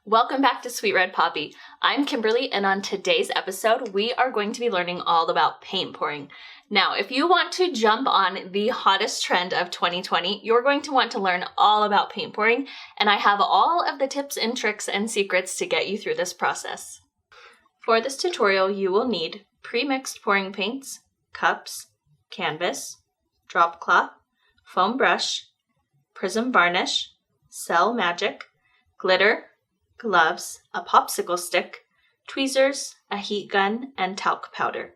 Welcome back to Sweet Red Poppy. I'm Kimberly, and on today's episode, we are going to be learning all about paint pouring. Now, if you want to jump on the hottest trend of 2020, you're going to want to learn all about paint pouring, and I have all of the tips and tricks and secrets to get you through this process. For this tutorial, you will need pre-mixed pouring paints, cups, canvas, drop cloth, foam brush, prism varnish, cell magic, glitter, gloves, a popsicle stick, tweezers, a heat gun, and talc powder.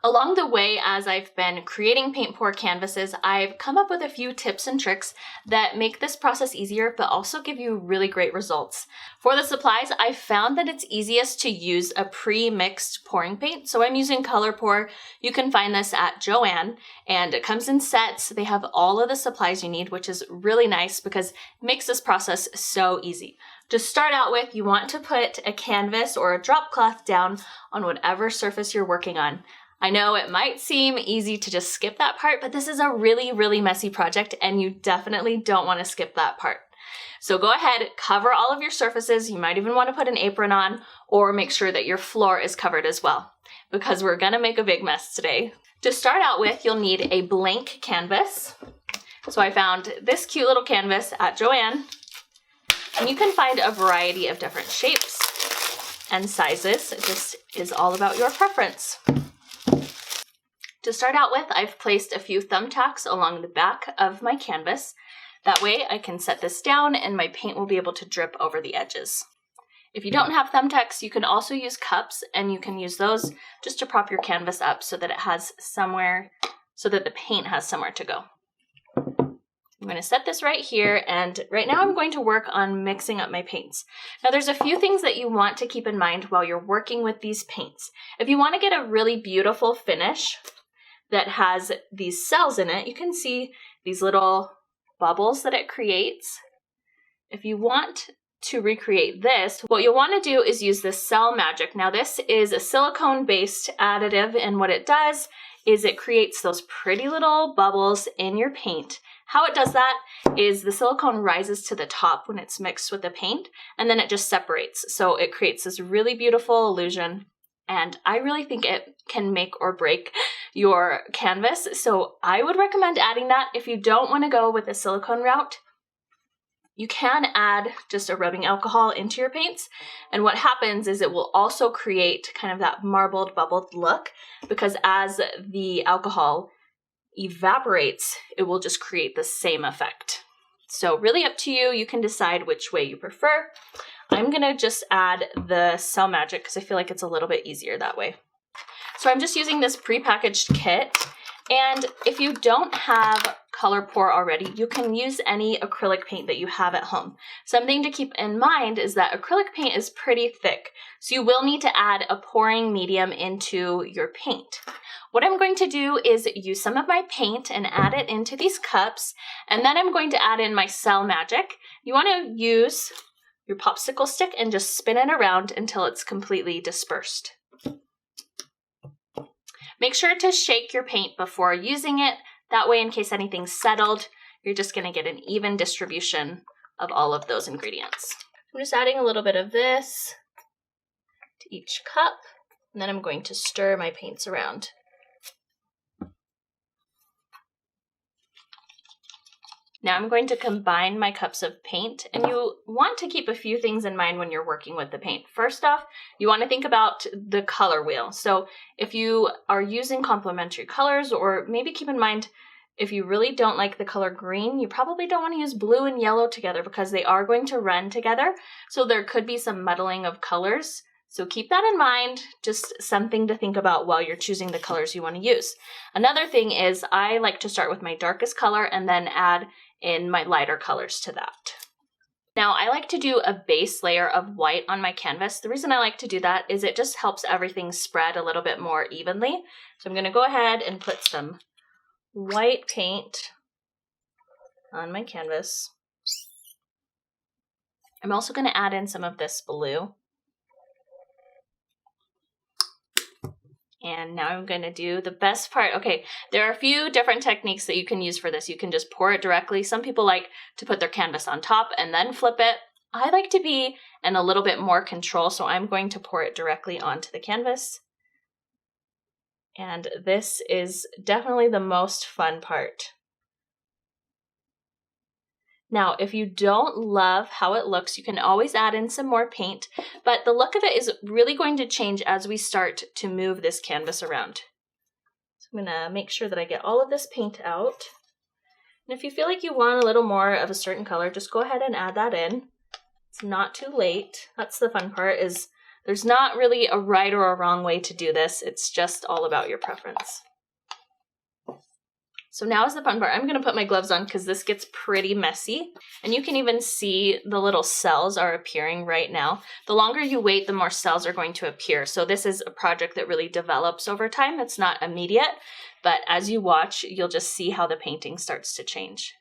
Along the way, as I've been creating paint pour canvases, I've come up with a few tips and tricks that make this process easier, but also give you really great results. For the supplies, I found that it's easiest to use a pre-mixed pouring paint. So I'm using Color Pour. You can find this at JOANN, and it comes in sets. They have all of the supplies you need, which is really nice because it makes this process so easy. To start out with, you want to put a canvas or a drop cloth down on whatever surface you're working on. I know it might seem easy to just skip that part, but this is a really messy project and you definitely don't want to skip that part. So go ahead, cover all of your surfaces. You might even want to put an apron on or make sure that your floor is covered as well, because we're gonna make a big mess today. To start out with, you'll need a blank canvas. So I found this cute little canvas at JOANN, and you can find a variety of different shapes and sizes. It just is all about your preference. To start out with, I've placed a few thumbtacks along the back of my canvas. That way I can set this down and my paint will be able to drip over the edges. If you don't have thumbtacks, you can also use cups, and you can use those just to prop your canvas up so that it has somewhere, so that the paint has somewhere to go. I'm going to set this right here, and right now I'm going to work on mixing up my paints. Now there's a few things that you want to keep in mind while you're working with these paints. If you want to get a really beautiful finish that has these cells in it, you can see these little bubbles that it creates. If you want to recreate this, what you'll want to do is use the Cell Magic. Now this is a silicone-based additive, and what it does is it creates those pretty little bubbles in your paint. How it does that is the silicone rises to the top when it's mixed with the paint, and then it just separates. So it creates this really beautiful illusion, and I really think it can make or break your canvas. So I would recommend adding that. If you don't want to go with the silicone route, you can add just a rubbing alcohol into your paints, and what happens is it will also create kind of that marbled, bubbled look, because as the alcohol evaporates, it will just create the same effect. So really up to you. You can decide which way you prefer. I'm gonna just add the Cell Magic because I feel like it's a little bit easier that way. So I'm just using this pre-packaged kit, and if you don't have Color Pour already, you can use any acrylic paint that you have at home. Something to keep in mind is that acrylic paint is pretty thick, so you will need to add a pouring medium into your paint. What I'm going to do is use some of my paint and add it into these cups, and then I'm going to add in my Cell Magic. You want to use your popsicle stick and just spin it around until it's completely dispersed. Make sure to shake your paint before using it. That way, in case anything's settled, you're just going to get an even distribution of all of those ingredients. I'm just adding a little bit of this to each cup, and then I'm going to stir my paints around. Now I'm going to combine my cups of paint, and you want to keep a few things in mind when you're working with the paint. First off, you want to think about the color wheel. So if you are using complementary colors, or maybe keep in mind if you really don't like the color green, you probably don't want to use blue and yellow together because they are going to run together. So there could be some muddling of colors. So keep that in mind, just something to think about while you're choosing the colors you want to use. Another thing is I like to start with my darkest color and then add in my lighter colors to that. Now I like to do a base layer of white on my canvas. The reason I like to do that is it just helps everything spread a little bit more evenly. So I'm going to go ahead and put some white paint on my canvas. I'm also going to add in some of this blue. And now I'm going to do the best part. Okay, there are a few different techniques that you can use for this. You can just pour it directly. Some people like to put their canvas on top and then flip it. I like to be and a little bit more control, so I'm going to pour it directly onto the canvas. And this is definitely the most fun part. Now, if you don't love how it looks, you can always add in some more paint, but the look of it is really going to change as we start to move this canvas around. So I'm gonna make sure that I get all of this paint out. And if you feel like you want a little more of a certain color, just go ahead and add that in. It's not too late. That's the fun part, is there's not really a right or a wrong way to do this. It's just all about your preference. So now is the fun part. I'm gonna put my gloves on because this gets pretty messy. And you can even see the little cells are appearing right now. The longer you wait, the more cells are going to appear. So this is a project that really develops over time. It's not immediate, but as you watch, you'll just see how the painting starts to change.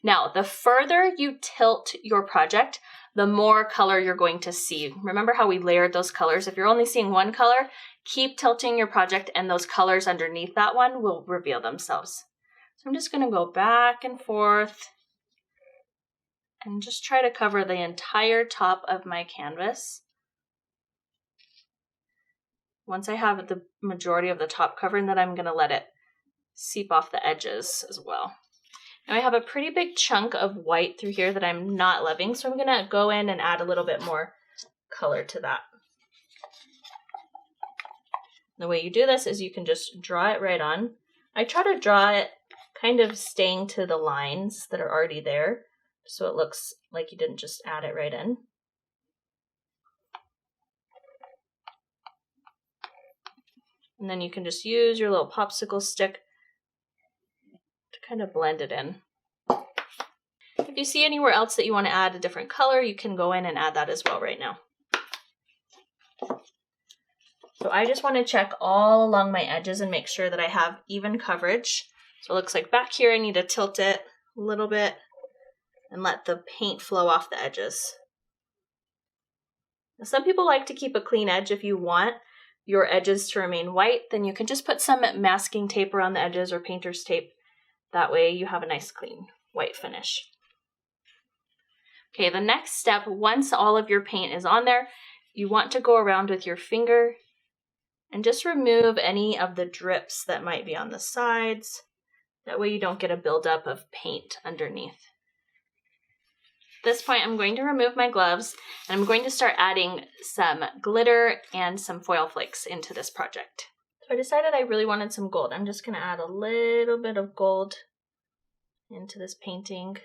Now, the further you tilt your project, the more color you're going to see. Remember how we layered those colors? If you're only seeing one color, keep tilting your project and those colors underneath that one will reveal themselves. So I'm just gonna go back and forth and just try to cover the entire top of my canvas. Once I have the majority of the top covered, then I'm gonna let it seep off the edges as well. Now I have a pretty big chunk of white through here that I'm not loving, so I'm gonna go in and add a little bit more color to that. The way you do this is you can just draw it right on. I try to draw it kind of staying to the lines that are already there, so it looks like you didn't just add it right in. And then you can just use your little popsicle stick to kind of blend it in. If you see anywhere else that you want to add a different color, you can go in and add that as well right now. So I just want to check all along my edges and make sure that I have even coverage. So it looks like back here I need to tilt it a little bit and let the paint flow off the edges. Now, some people like to keep a clean edge. If you want your edges to remain white, then you can just put some masking tape around the edges or painter's tape. That way you have a nice clean white finish. Okay, the next step, once all of your paint is on there, you want to go around with your finger and just remove any of the drips that might be on the sides. That way you don't get a buildup of paint underneath. At this point, I'm going to remove my gloves and I'm going to start adding some glitter and some foil flakes into this project. So I decided I really wanted some gold. I'm just gonna add a little bit of gold into this painting.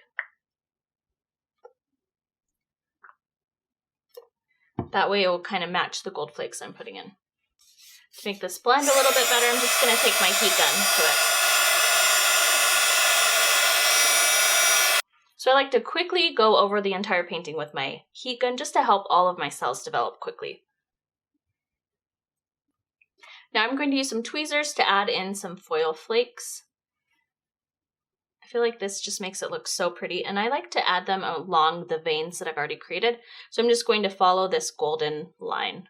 That way it will kind of match the gold flakes I'm putting in. To make this blend a little bit better, I'm just gonna take my heat gun to it. So I like to quickly go over the entire painting with my heat gun just to help all of my cells develop quickly. Now I'm going to use some tweezers to add in some foil flakes. I feel like this just makes it look so pretty, and I like to add them along the veins that I've already created. So I'm just going to follow this golden line.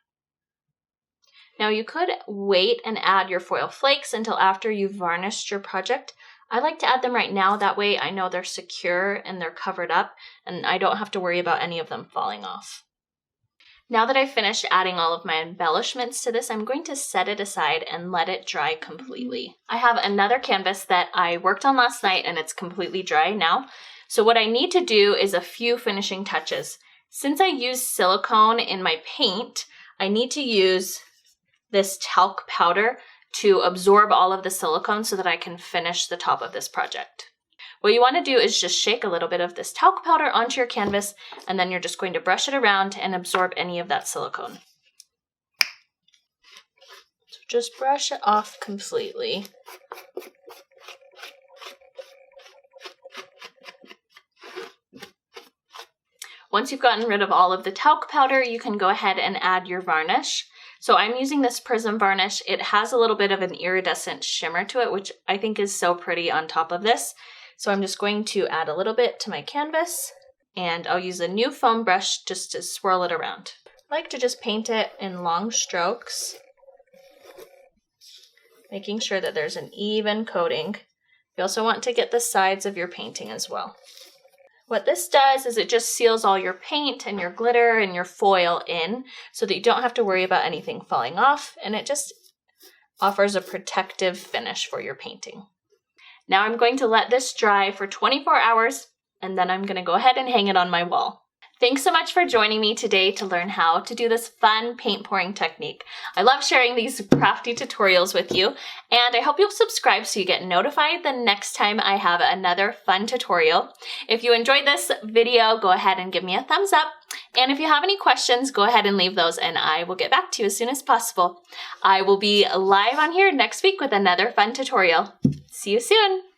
Now you could wait and add your foil flakes until after you've varnished your project. I like to add them right now, that way I know they're secure and they're covered up and I don't have to worry about any of them falling off. Now that I've finished adding all of my embellishments to this, I'm going to set it aside and let it dry completely. I have another canvas that I worked on last night and it's completely dry now. So what I need to do is a few finishing touches. Since I used silicone in my paint, I need to use this talc powder to absorb all of the silicone so that I can finish the top of this project. What you want to do is just shake a little bit of this talc powder onto your canvas, and then you're just going to brush it around and absorb any of that silicone. So just brush it off completely. Once you've gotten rid of all of the talc powder, you can go ahead and add your varnish. So I'm using this prism varnish. It has a little bit of an iridescent shimmer to it, which I think is so pretty on top of this. So I'm just going to add a little bit to my canvas, and I'll use a new foam brush just to swirl it around. I like to just paint it in long strokes, making sure that there's an even coating. You also want to get the sides of your painting as well. What this does is it just seals all your paint and your glitter and your foil in so that you don't have to worry about anything falling off, and it just offers a protective finish for your painting. Now I'm going to let this dry for 24 hours, and then I'm going to go ahead and hang it on my wall. Thanks so much for joining me today to learn how to do this fun paint pouring technique. I love sharing these crafty tutorials with you, and I hope you'll subscribe so you get notified the next time I have another fun tutorial. If you enjoyed this video, go ahead and give me a thumbs up. And if you have any questions, go ahead and leave those and I will get back to you as soon as possible. I will be live on here next week with another fun tutorial. See you soon.